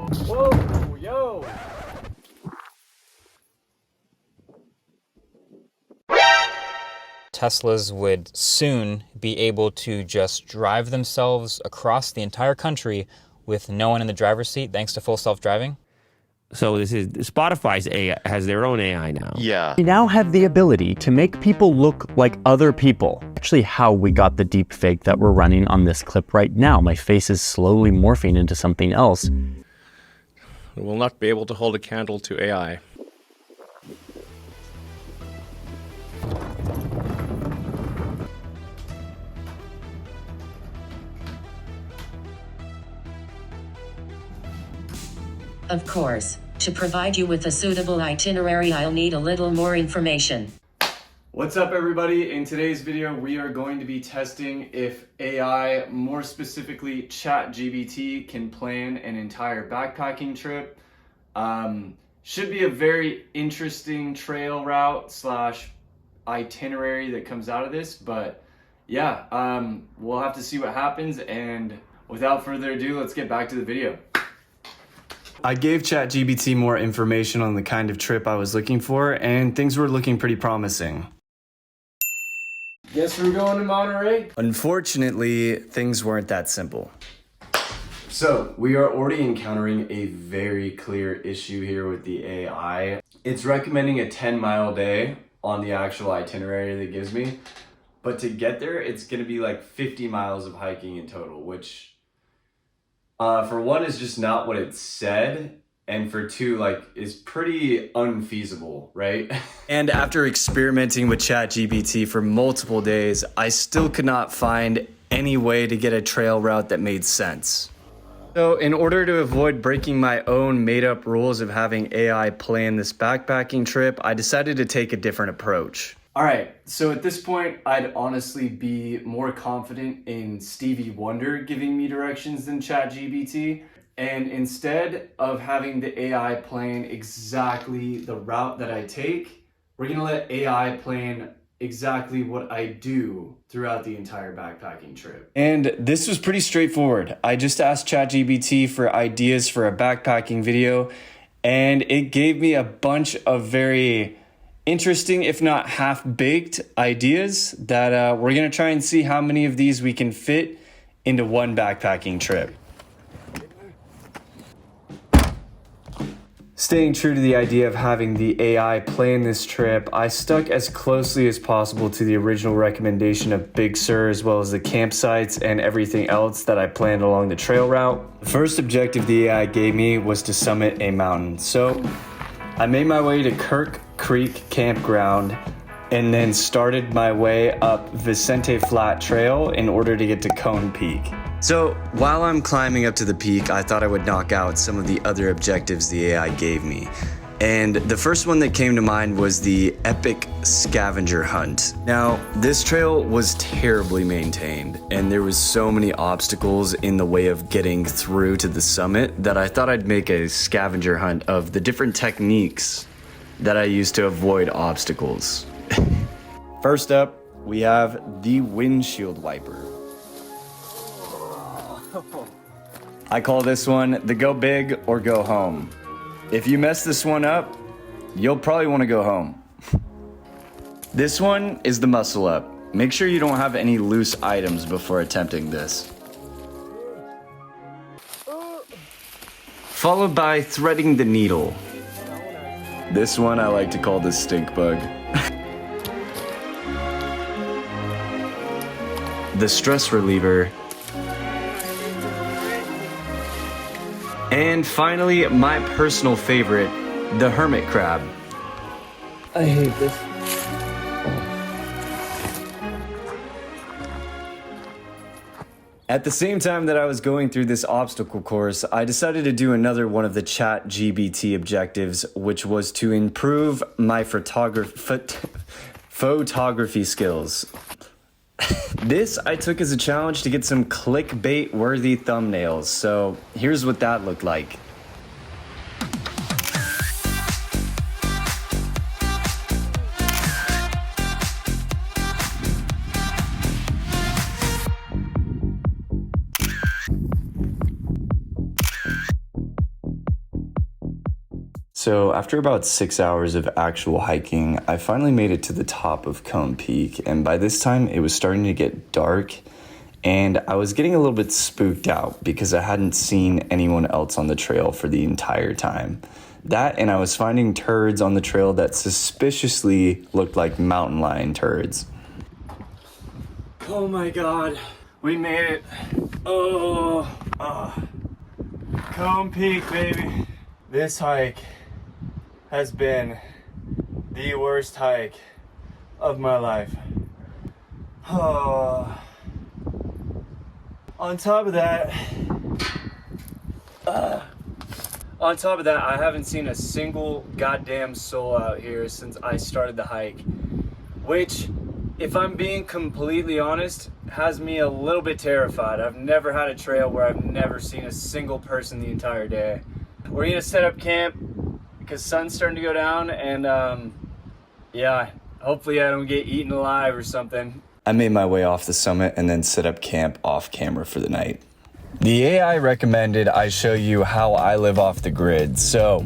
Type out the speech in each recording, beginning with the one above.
Whoa, yo! Teslas would soon be able to just drive themselves across the entire country with no one in the driver's seat thanks to full self-driving? So this is Spotify's AI has their own AI now. Yeah. We now have the ability to make people look like other people. Actually, how we got the deep fake that we're running on this clip right now. My face is slowly morphing into something else. We will not be able to hold a candle to AI. Of course, to provide you with a suitable itinerary, I'll need a little more information. What's up, everybody? In today's video, we are going to be testing if AI, more specifically Chat GPT, can plan an entire backpacking trip. Should be a very interesting trail route slash itinerary that comes out of this, but yeah, we'll have to see what happens, and without further ado, let's get back to the video. I gave Chat GPT more information on the kind of trip I was looking for, and things were looking pretty promising. Guess we're going to Monterey? Unfortunately, things weren't that simple. So, we are already encountering a very clear issue here with the AI. It's recommending a 10-mile day on the actual itinerary that it gives me, but to get there, it's gonna be like 50 miles of hiking in total, which for one is just not what it said, and for two, like, is pretty unfeasible, right? And after experimenting with ChatGPT for multiple days, I still could not find any way to get a trail route that made sense. So in order to avoid breaking my own made-up rules of having AI plan this backpacking trip, I decided to take a different approach. All right, so at this point, I'd honestly be more confident in Stevie Wonder giving me directions than ChatGPT. And instead of having the AI plan exactly the route that I take, we're gonna let AI plan exactly what I do throughout the entire backpacking trip. And this was pretty straightforward. I just asked ChatGPT for ideas for a backpacking video, and it gave me a bunch of very interesting, if not half-baked ideas that we're gonna try and see how many of these we can fit into one backpacking trip. Staying true to the idea of having the AI plan this trip, I stuck as closely as possible to the original recommendation of Big Sur, as well as the campsites and everything else that I planned along the trail route. The first objective the AI gave me was to summit a mountain. So I made my way to Kirk Creek Campground and then started my way up Vicente Flat Trail in order to get to Cone Peak. So while I'm climbing up to the peak, I thought I would knock out some of the other objectives the AI gave me. And the first one that came to mind was the epic scavenger hunt. Now, this trail was terribly maintained, and there was so many obstacles in the way of getting through to the summit that I thought I'd make a scavenger hunt of the different techniques that I use to avoid obstacles. First up, we have the windshield wiper. I call this one the go big or go home. If you mess this one up, you'll probably want to go home. This one is the muscle up. Make sure you don't have any loose items before attempting this. Followed by threading the needle. This one I like to call the stink bug. The stress reliever. And finally, my personal favorite, the hermit crab. I hate this. At the same time that I was going through this obstacle course, I decided to do another one of the Chat GPT objectives, which was to improve my photography skills. This I took as a challenge to get some clickbait-worthy thumbnails, so here's what that looked like. So after about 6 hours of actual hiking, I finally made it to the top of Cone Peak, and by this time it was starting to get dark, and I was getting a little bit spooked out because I hadn't seen anyone else on the trail for the entire time. That, and I was finding turds on the trail that suspiciously looked like mountain lion turds. Oh my god, we made it. Oh, Cone Peak, baby. This hike has been the worst hike of my life. Oh. On top of that, I haven't seen a single goddamn soul out here since I started the hike, which, if I'm being completely honest, has me a little bit terrified. I've never had a trail where I've never seen a single person the entire day. We're gonna set up camp because sun's starting to go down, and yeah, hopefully I don't get eaten alive or something. I made my way off the summit and then set up camp off camera for the night. The AI recommended I show you how I live off the grid, so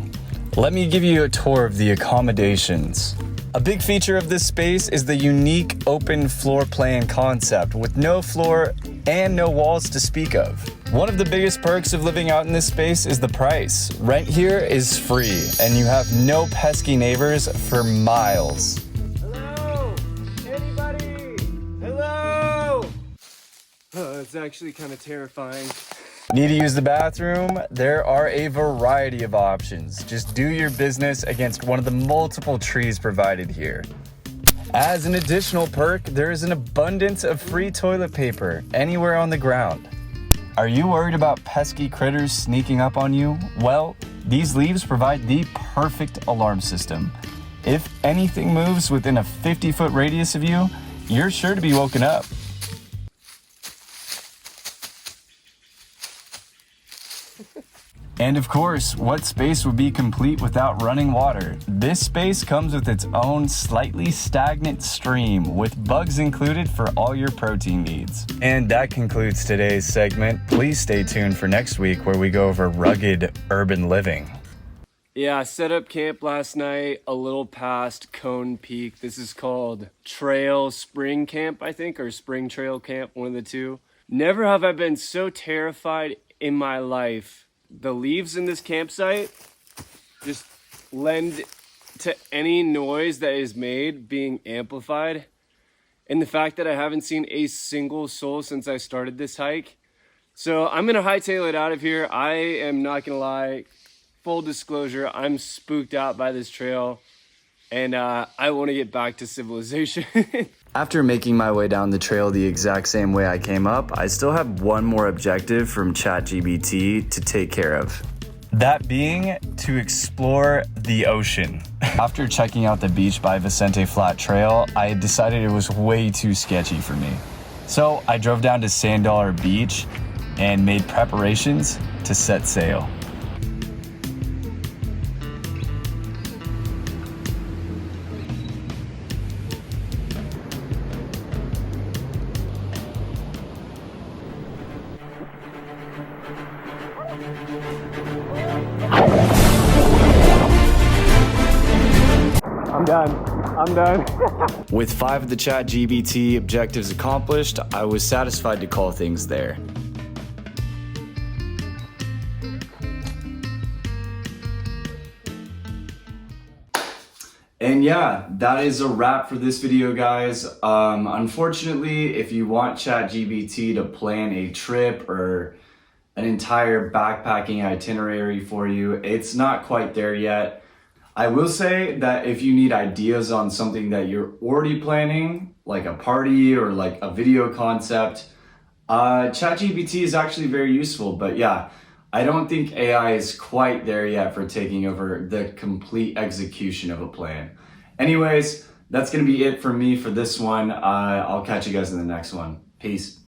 let me give you a tour of the accommodations. A big feature of this space is the unique open floor plan concept with no floor and no walls to speak of. One of the biggest perks of living out in this space is the price. Rent here is free, and you have no pesky neighbors for miles. Hello? Anybody? Hello? Oh, it's actually kind of terrifying. Need to use the bathroom? There are a variety of options. Just do your business against one of the multiple trees provided here. As an additional perk, there is an abundance of free toilet paper anywhere on the ground. Are you worried about pesky critters sneaking up on you? Well, these leaves provide the perfect alarm system. If anything moves within a 50-foot radius of you, you're sure to be woken up. And of course, what space would be complete without running water? This space comes with its own slightly stagnant stream with bugs included for all your protein needs. And that concludes today's segment. Please stay tuned for next week where we go over rugged urban living. Yeah, I set up camp last night a little past Cone Peak. This is called Trail Spring Camp, I think, or Spring Trail Camp, one of the two. Never have I been so terrified in my life. The leaves in this campsite just lend to any noise that is made being amplified. And the fact that I haven't seen a single soul since I started this hike. So I'm gonna hightail it out of here. I am not gonna lie, full disclosure, I'm spooked out by this trail and I wanna get back to civilization. After making my way down the trail the exact same way I came up, I still have one more objective from Chat GPT to take care of. That being to explore the ocean. After checking out the beach by Vicente Flat Trail, I decided it was way too sketchy for me. So I drove down to Sand Dollar Beach and made preparations to set sail. I'm done. With 5 of the Chat GPT objectives accomplished, I was satisfied to call things there. And yeah, that is a wrap for this video, guys. Unfortunately, if you want Chat GPT to plan a trip or an entire backpacking itinerary for you, it's not quite there yet. I will say that if you need ideas on something that you're already planning, like a party or like a video concept, ChatGPT is actually very useful. But yeah, I don't think AI is quite there yet for taking over the complete execution of a plan. Anyways, that's gonna be it for me for this one. I'll catch you guys in the next one. Peace.